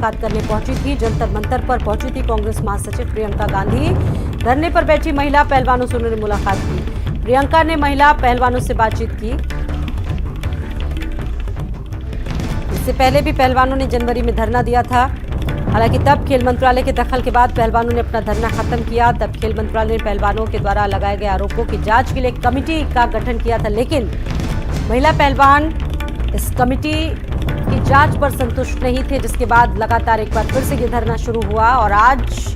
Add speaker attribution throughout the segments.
Speaker 1: मुलाकात करने पहुंची थी। जंतर मंतर पर पहुंची थी कांग्रेस महासचिव प्रियंका गांधी। धरने पर बैठी महिला पहलवानों से उन्होंने मुलाकात की। प्रियंका ने महिला पहलवानों से बातचीत की। इससे पहले भी पहलवानों ने जनवरी में धरना दिया था। हालांकि तब खेल मंत्रालय के दखल के बाद पहलवानों ने अपना धरना खत्म किया। तब खेल मंत्रालय ने पहलवानों के द्वारा लगाए गए आरोपों की जांच के लिए एक कमेटी का गठन किया था, लेकिन महिला पहलवान इस कमेटी की जांच पर संतुष्ट नहीं थे, जिसके बाद लगातार एक बार फिर से ये धरना शुरू हुआ और आज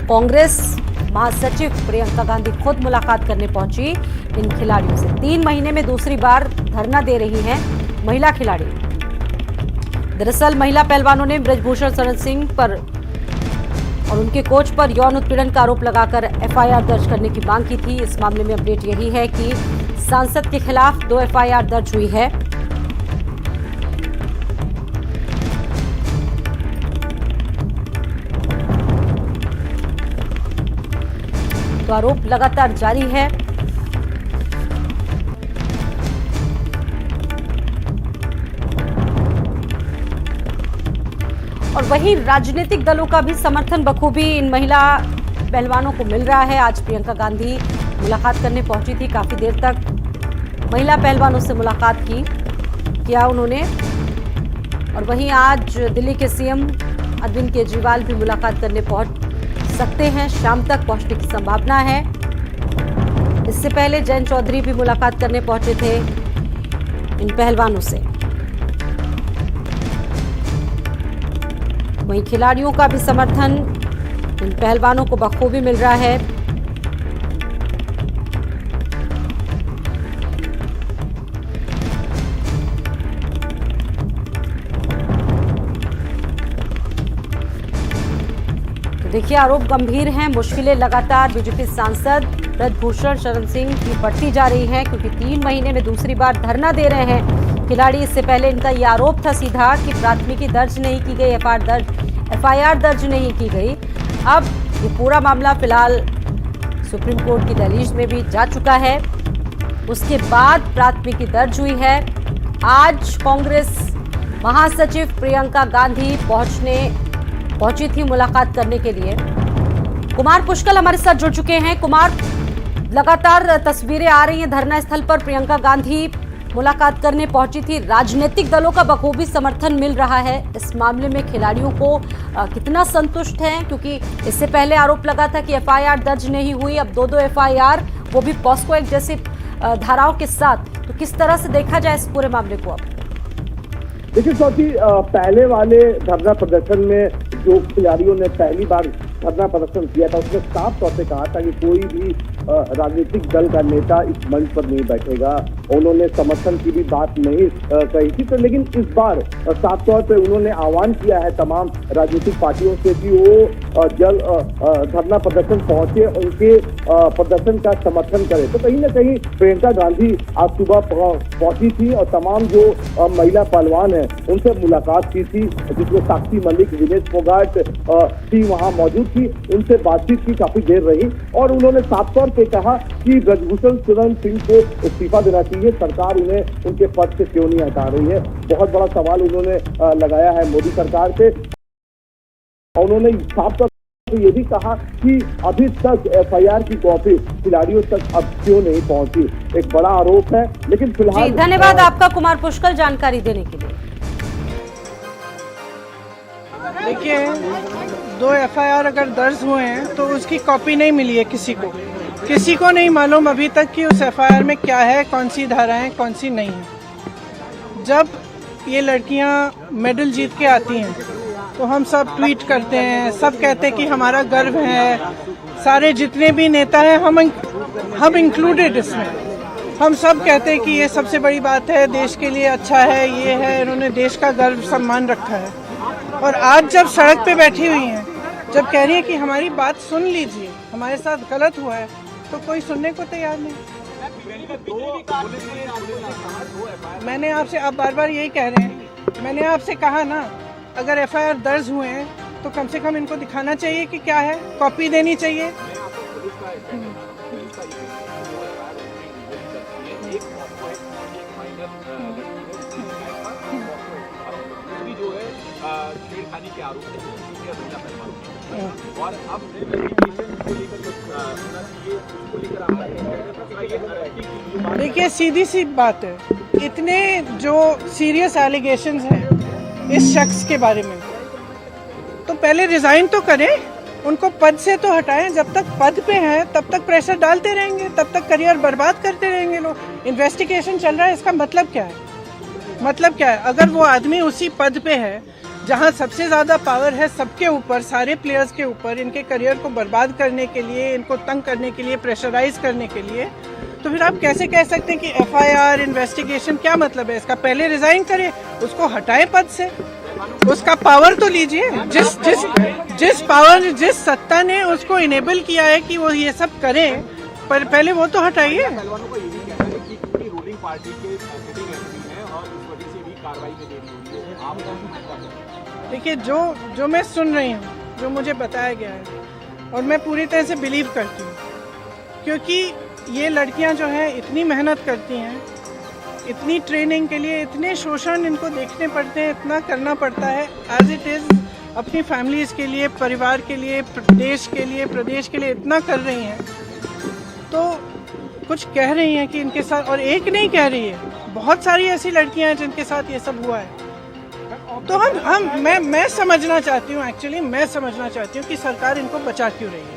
Speaker 1: कांग्रेस महासचिव प्रियंका गांधी खुद मुलाकात करने पहुंची इन खिलाड़ियों से। 3 महीने में दूसरी बार धरना दे रही हैं महिला खिलाड़ी। दरअसल महिला पहलवानों ने ब्रजभूषण शरण सिंह पर और उनके कोच पर यौन उत्पीड़न का आरोप लगाकर एफआईआर दर्ज करने की मांग की थी। इस मामले में अपडेट यही है कि सांसद के खिलाफ 2 एफआईआर दर्ज हुई है। तो आरोप लगातार जारी है। और वहीं राजनीतिक दलों का भी समर्थन बखूबी इन महिला पहलवानों को मिल रहा है। आज प्रियंका गांधी मुलाकात करने पहुंची थी। काफी देर तक महिला पहलवानों से मुलाकात किया उन्होंने। और वहीं आज दिल्ली के सीएम अरविंद केजरीवाल भी मुलाकात करने पहुंच सकते हैं। शाम तक पहुंचने की संभावना है। इससे पहले जयंत चौधरी भी मुलाकात करने पहुंचे थे इन पहलवानों से। वहीं खिलाड़ियों का भी समर्थन इन पहलवानों को बखूबी मिल रहा है। तो देखिए, आरोप गंभीर हैं। मुश्किलें लगातार बीजेपी सांसद ब्रजभूषण शरण सिंह की बढ़ती जा रही हैं, क्योंकि 3 महीने में दूसरी बार धरना दे रहे हैं खिलाड़ी। इससे पहले इनका ये आरोप था सीधा कि प्राथमिकी दर्ज नहीं की गई, एफआईआर दर्ज नहीं की गई। अब ये पूरा मामला फिलहाल सुप्रीम कोर्ट की दहलीज में भी जा चुका है। उसके बाद प्राथमिकी दर्ज हुई है। आज कांग्रेस महासचिव प्रियंका गांधी पहुंची थी मुलाकात करने के लिए। कुमार पुष्कल हमारे साथ जुड़ चुके हैं। कुमार, लगातार तस्वीरें आ रही हैं धरना स्थल पर। प्रियंका गांधी मुलाकात करने पहुंची थी। राजनीतिक दलों का बखूबी समर्थन मिल रहा है। इस मामले में खिलाड़ियों को कितना संतुष्ट हैं, क्योंकि इससे पहले आरोप लगा था कि एफआईआर दर्ज नहीं हुई। अब 2 एफआईआर, वो भी पॉस्को एक्ट जैसी धाराओं के साथ। तो किस तरह से देखा जाए इस पूरे मामले को? अब
Speaker 2: देखिए सौची, पहले वाले धरना प्रदर्शन में जो खिलाड़ियों ने पहली बार धरना प्रदर्शन किया था, उसमें साफ तौर से कहा था कि कोई भी राजनीतिक दल का नेता इस मंच पर नहीं बैठेगा। उन्होंने समर्थन की भी बात नहीं कही थी। तो लेकिन इस बार साफ तौर पे उन्होंने आह्वान किया है तमाम राजनीतिक पार्टियों से कि वो धरना प्रदर्शन पहुंचे, उनके प्रदर्शन का समर्थन करें। तो कहीं ना कहीं प्रियंका गांधी आज सुबह पहुंची थी और तमाम जो महिला पहलवान हैं उनसे मुलाकात की थी, जिसमें साक्षी मलिक, विनेश फोगाट थी, वहां मौजूद थी। उनसे बातचीत की काफी देर रही और उन्होंने साफ तौर पे कहा कि ब्रजभूषण शरण सिंह को इस्तीफा देना चाहिए। सरकार उन्हें उनके पद से क्यों नहीं हटा रही है, बहुत बड़ा सवाल उन्होंने लगाया है मोदी सरकार से। और उन्होंने साफ तौर पे ये भी कहा कि अभी तक एफआईआर की कॉपी खिलाड़ियों तक अब क्यों नहीं पहुंची। एक बड़ा आरोप है। लेकिन फिलहाल
Speaker 1: धन्यवाद आपका कुमार पुष्कल जानकारी देने के लिए।
Speaker 3: देखिए, 2 एफआईआर अगर दर्ज हुए हैं तो उसकी कॉपी नहीं मिली है किसी को नहीं मालूम अभी तक कि उस एफआईआर में क्या है, कौन सी धाराएं, कौन सी नहीं है। जब ये लड़कियां मेडल जीत के आती हैं तो हम सब ट्वीट करते हैं, सब कहते हैं कि हमारा गर्व है। सारे जितने भी नेता हैं, हम इंक्लूडेड इसमें, हम सब कहते हैं कि ये सबसे बड़ी बात है, देश के लिए अच्छा है, ये है, इन्होंने देश का गर्व सम्मान रखा है। और आज जब सड़क पे बैठी हुई हैं, जब कह रही है कि हमारी बात सुन लीजिए, हमारे साथ गलत हुआ है, तो कोई सुनने को तैयार नहीं। मैंने आपसे, आप बार बार यही कह रहे हैं, मैंने आपसे कहा ना, अगर एफआईआर दर्ज हुए हैं तो कम से कम इनको दिखाना चाहिए कि क्या है, कॉपी देनी चाहिए।
Speaker 4: जो है छेड़खानी के आरोप थे सीनियर महिला पहलवान और अब इन्वेस्टिगेशन को लेकर होना चाहिए उसको लेकर आप
Speaker 3: देखिए सीधी सी बात है, इतने जो सीरियस एलिगेशंस हैं इस शख्स के बारे में, तो पहले रिजाइन तो करें, उनको पद से तो हटाएं। जब तक पद पे हैं तब तक प्रेशर डालते रहेंगे, तब तक करियर बर्बाद करते रहेंगे लोग। इन्वेस्टिगेशन चल रहा है, इसका मतलब क्या है? मतलब क्या है? अगर वो आदमी उसी पद पे है जहां सबसे ज्यादा पावर है सबके ऊपर, सारे प्लेयर्स के ऊपर, इनके करियर को बर्बाद करने के लिए, इनको तंग करने के लिए, प्रेशराइज करने के लिए, तो फिर आप कैसे कह सकते हैं कि एफआईआर इन्वेस्टिगेशन? क्या मतलब है इसका? पहले रिजाइन करे, उसको हटाए पद से, उसका पावर तो लीजिए। जिस पावर, जिस सत्ता ने उसको इनेबल किया है कि वो ये सब करे, पर पहले वो तो हटाइए।
Speaker 4: पहलवानों को ये भी कहना है कि पूरी रूलिंग पार्टी के सिटिंग एमपी है और इस वजह से भी कार्रवाई में देरी हुई है। आप
Speaker 3: देखिए, जो मैं सुन रही हूँ, जो मुझे बताया गया है, और मैं पूरी तरह से बिलीव करती हूँ, क्योंकि ये लड़कियाँ जो हैं इतनी मेहनत करती हैं, इतनी ट्रेनिंग के लिए, इतने शोषण इनको देखने पड़ते हैं, इतना करना पड़ता है एज इट इज़, अपनी फैमिलीज़ के लिए, परिवार के लिए, देश के लिए, प्रदेश के लिए इतना कर रही हैं, तो कुछ कह रही हैं कि इनके साथ, और एक नहीं कह रही है, बहुत सारी ऐसी लड़कियां हैं जिनके साथ ये सब हुआ है। तो मैं समझना चाहती हूँ, एक्चुअली मैं समझना चाहती हूँ कि सरकार इनको बचा क्यों रही है।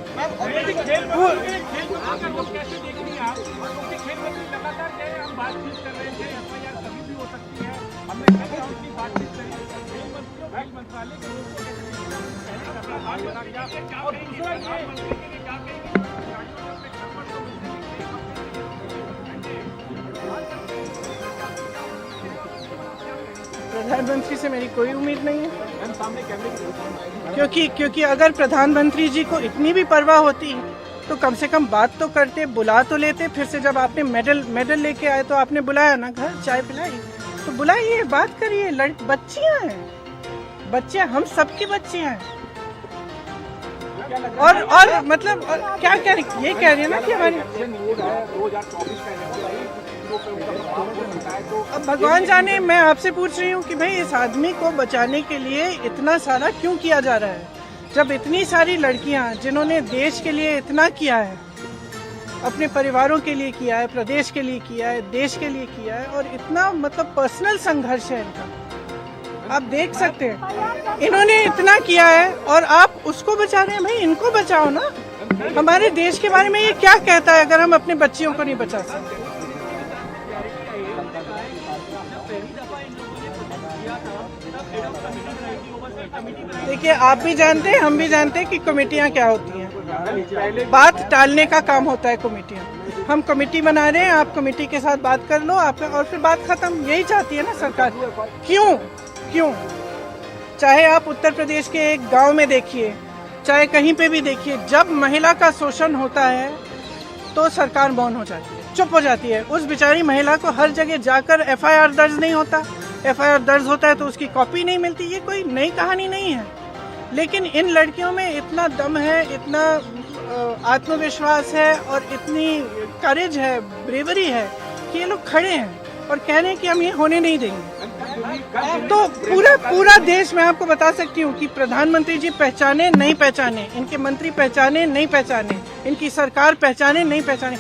Speaker 3: प्रधानमंत्री से मेरी कोई उम्मीद नहीं है, क्योंकि अगर प्रधानमंत्री जी को इतनी भी परवाह होती तो कम से कम बात तो करते, बुला तो लेते। फिर से जब आपने मेडल लेके आए तो आपने बुलाया ना, घर चाय पिलाई, तो बुलाइए, बात करिए। बच्चियां हैं, बच्चियां, हम सबकी बच्चियां हैं। और मतलब क्या कह रही, ये कह रही है ना कि हमारी, अब भगवान जाने। मैं आपसे पूछ रही हूँ कि भाई इस आदमी को बचाने के लिए इतना सारा क्यों किया जा रहा है, जब इतनी सारी लड़कियां जिन्होंने देश के लिए इतना किया है, अपने परिवारों के लिए किया है, प्रदेश के लिए किया है, देश के लिए किया है, और इतना मतलब पर्सनल संघर्ष है इनका, आप देख सकते हैं। इन्होंने इतना किया है और आप उसको बचा रहे हैं। भाई इनको बचाओ ना। हमारे देश के बारे में ये क्या कहता है अगर हम अपने बच्चियों को नहीं बचा सकते? देखिए, आप भी जानते हैं, हम भी जानते हैं कि कमेटियां क्या होती हैं। बात टालने का काम होता है कमेटियां। हम कमेटी बना रहे हैं, आप कमेटी के साथ बात कर लो, आप, और फिर बात खत्म। यही चाहती है ना सरकार। क्यों? चाहे आप उत्तर प्रदेश के एक गांव में देखिए, चाहे कहीं पे भी देखिए, जब महिला का शोषण होता है तो सरकार मौन हो जाती है, चुप हो जाती है। उस बेचारी महिला को हर जगह जाकर एफआईआर दर्ज नहीं होता, एफआईआर दर्ज होता है तो उसकी कॉपी नहीं मिलती। ये कोई नई कहानी नहीं है, लेकिन इन लड़कियों में इतना दम है, इतना आत्मविश्वास है और इतनी करेज है, ब्रेवरी है कि ये लोग खड़े हैं और कह रहे हैं कि हम ये होने नहीं देंगे। तो पूरा देश, मैं आपको बता सकती हूँ कि प्रधानमंत्री जी पहचाने नहीं पहचाने, इनके मंत्री पहचाने नहीं पहचाने, इनकी सरकार पहचाने नहीं पहचाने,